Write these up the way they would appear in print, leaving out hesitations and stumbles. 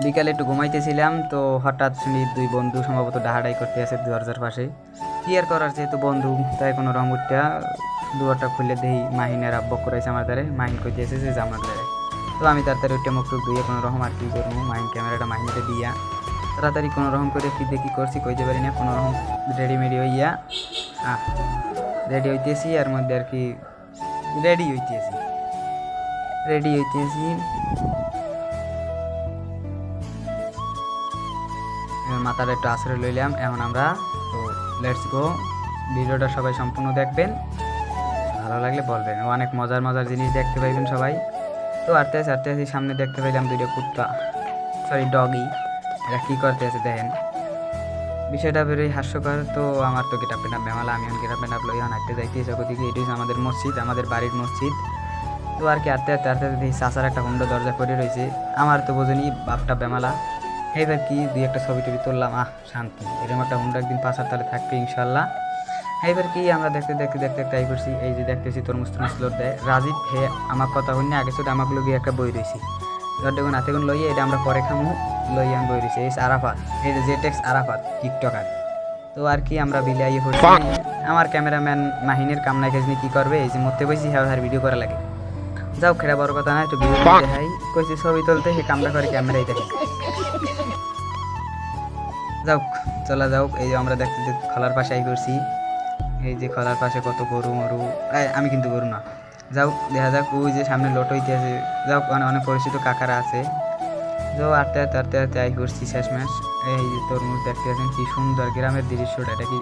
বিকালে একটু ঘুমাইতেছিলাম, তো হঠাৎ শুনি দুই বন্ধু সম্ভবত ডাহাডাই করতে আছে দরজার পাশে। কি আর করার, যেহেতু বন্ধু তাই কোনো রকম উঠটা দুয়ারটা খুলে দেই মাহিনের আব্বা করাইছে আমার দ্বারে। মাহিন কইতে এসে যে জামার দ্বারে, তো আমি তাড়াতাড়ি উঠে মুখ টুক ধুয়ে কোনো রকম আর কি করবো, মাহিন ক্যামেরাটা মাহিনতে দিয়া তাড়াতাড়ি কোনো রকম করে কি দেখি করছি কইতে পারি না, কোনো রকম রেডিমেডি হইয়া রেডি হইতেছি। আর মধ্যে আর কি রেডি হইতেছি মাথার একটু আশ্রয় লইলাম। এখন আমরা তো লেটস গো, ভিডিওটা সবাই সম্পূর্ণ দেখবেন, ভালো লাগলে বলবেন, অনেক মজার মজার জিনিস দেখতে পাইবেন সবাই। তো আস্তে আস্তে সামনে দেখতে পাইলাম দুইটা কুত্তা, সরি ডগি, এরা কী করতে আছে দেখেন, বিষয়টা বেরোই হাস্যকর। তো আমার তো গেট আপেন আপ বেমালা, আমি এখন গেট আপেন আপ লই হাঁটতে যাইতেছি ওদিকে। এটি হচ্ছে আমাদের মসজিদ, আমাদের বাড়ির মসজিদ। তো আর কি আস্তে দেখি চাচার একটা হুন্ডো দরজা করে রয়েছে। আমার তো বোঝেনি বাপটা বেমালা, এইবার কি দুই একটা ছবি টবি তুললাম, শান্তি। এরকম একটা হুন্ডা একদিন পাশার তালে থাকবে ইনশাল্লাহ। এইবার কি আমরা দেখতে ট্রাই করছি। এই যে দেখতেছি তরমুজ লোড দেয় রাজীব হে, আমার কথা হইনি আগে ছোট আমাগুলো গিয়ে একটা বই রয়েছি, দেখুন হাতেগুন লইয়ে এটা আমরা পরে খামু, লইয়ে আমি বই রয়েছি। এই আরাফাত, এই যে জেটেক্স আরাফাত টিকটকার। তো আর কি আমরা বিলিয়ে পড়ছি। আমার ক্যামেরাম্যান মাহিনের কামনায় গেছনি কি করবে, এই যে মরতে বসি হ্যাঁ ভিডিও করা লাগে। যাও খেলা বড় কথা না, একটু ভিডিও দেখাই কইছি ছবি তুলতে, সে কামটা করে ক্যামেরাই দেখে। যাও চলা যাও, এই যে আমরা দেখতে খলার পাশে আই করছি। এই যে খলার পাশে কত গরু মরু, আমি কিন্তু গরু না। যাও দেখা যাক, ওই যে সামনে লোট হইতে আছে, যাও অনেক পরিচিত কাকারা আছে। যাও আটতে আই করছি শেষমেশ। এই যে তরমুজ দেখতে আছেন, কি সুন্দর গ্রামের দৃশ্যটা। এটা কি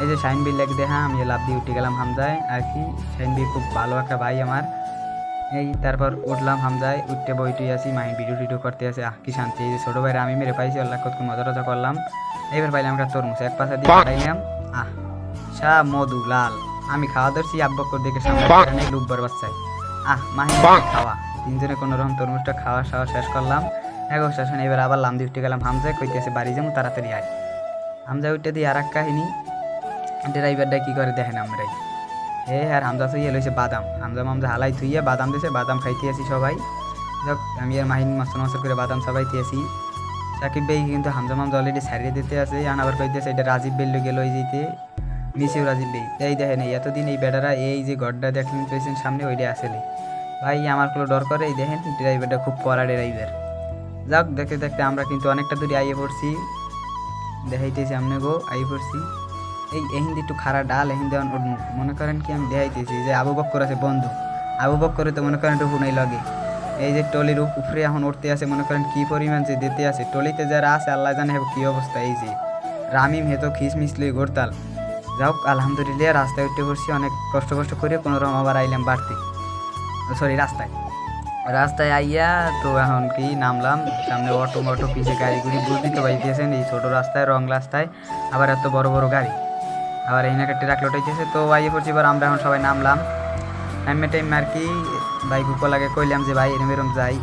এই যে শাইন বিল দেখা, আমি লাভ দিয়ে উঠে গেলাম হামজায় আর কি। শাইন বিল খুব ভালো একটা ভাই আমার। এই তারপর উঠলাম হামজায়, উঠতে বইটি আছি, মাইন্ড ভিডিও করতে আছে। কি শান্তি। এই যে ছোটো ভাইরা আমি মেরে পাইছি, আল্লাহ কত মজা টজা করলাম। এইবার পাইলাম একটা তরমুজ, এক পাশা দিয়ে পাঠাইলাম, মধু লাল। আমি খাওয়া ধরছি, আব্বকর দেখে সামনে লুব্বার বাচ্চায় মাহিন খাওয়া। তিনজনে কোনো রকম তরমুজটা খাওয়া শেষ করলাম। এগো শাসন, এবার আবার লাম দিয়ে উঠে গেলাম হামজায়, কইতেছে বাড়ি যাবো তাড়াতাড়ি আয়। হামজা উঠতে দিয়ে আর এক কাহিনী, ড্রাইভারটা কি করে দেখেন আমরাই। আর হামজা থুইয়া লইছে বাদাম, হামজা হালাই থুইয়া বাদাম দিয়েছে, বাদাম খাইতে আছি সবাই। যাক আমি আর মাহিন মাস্টার করে বাদাম সবাইতে আছি। সাকিব ভাই কিন্তু হামজা অলরেডি ছাড়িয়ে দিতে আছে, আবার কইতেছে এটা রাজীব বেল গেল ওই যেতে মিসিউ রাজীব ভাই। এই দেখেন এতদিন এই বেটারা এই যে গড্ডা দেখলেন পেয়েছেন সামনে, ওইটা আসলে ভাই আমার কোনো ডর করে। এই দেখেন ড্রাইভারটা খুব কড়া ড্রাইভার। যাক দেখতে আমরা কিন্তু অনেকটা দূরে আইয়ে পড়ছি, দেখাইতেছি আমনে গো আইয়ে পড়ছি। এই হিন্দি একটু খারা ডাল হিন্দি মনে করেন কি আমি দেখাইতেছি যে আবু বক্কর আছে বন্ধু, আবু বক্করে তো মনে করেন একটু হুনাই লাগে। এই যে টলির উপরে এখন উঠতে আছে, মনে করেন কি পরিমাণ যে দিতে আছে। টলিতে যারা আছে আল্লাহ জানে কি অবস্থা। এই যে রামিম হেতো খিসমিস লই ঘোরতাল। যাওক আলহামদুলিল্লাহ রাস্তায় উঠতে পড়ছি, অনেক কষ্ট করে কোনো রকম আবার আইলাম বাড়তে, সরি রাস্তায় আইয়া। তো এখন কি নামলাম, সামনে অটো পিছিয়ে গাড়ি গুড়ি বুঝতে তো পাইতেছেন, এই ছোটো রাস্তায় রং রাস্তায় আবার এত বড় গাড়ি, আবার এই নাকি ট্রাক লোটাইতেছে। তো আইয়ে পড়ছি, এবার আমরা এখন সবাই নামলাম। টাইম আর কি বাইক উপর লাগে কইলাম যে ভাই এরম যাই,